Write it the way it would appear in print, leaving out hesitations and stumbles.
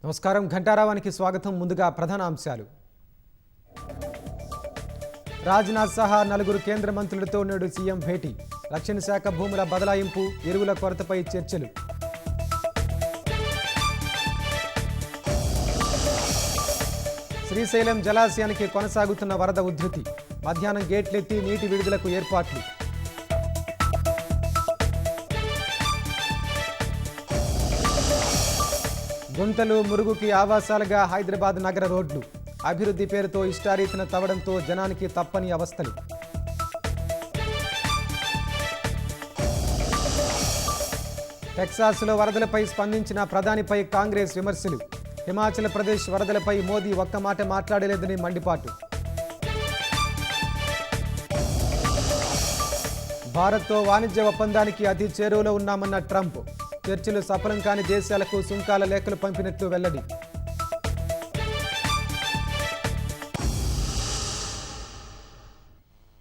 నమస్కారం ఘంటారావానికి స్వాగతం. ముందుగా ప్రధాన అంశాలు. రాజ్నాథ్ సహా 4 కేంద్ర మంత్రులతో నేడు సీఎం భేటీ. రక్షణ శాఖ భూముల బదలాయింపు, ఎరువుల కొరతపై చర్చలు. శ్రీశైలం జలాశయానికి కొనసాగుతున్న వరద ఉధృతి. మధ్యాహ్నం గేట్లెత్తి నీటి విడుదలకు ఏర్పాట్లు. గుంతలు మురుగుకి ఆవాసాలుగా హైదరాబాద్ నగర రోడ్లు. అభివృద్ధి పేరుతో ఇష్టారీతిన తవ్వడంతో జనానికి తప్పని అవస్థలు. టెక్సాస్లో వరదలపై స్పందించిన ప్రధానిపై కాంగ్రెస్ విమర్శలు. హిమాచల్ ప్రదేశ్ వరదలపై మోదీ ఒక్క మాట మాట్లాడలేదని మండిపాటు. భారత్తో వాణిజ్య ఒప్పందానికి అతి చేరువలో ఉన్నామన్న ట్రంప్. చర్చలు సఫలం కాని దేశాలకు సుంకాల లేఖలు పంపినట్లు వెల్లడి.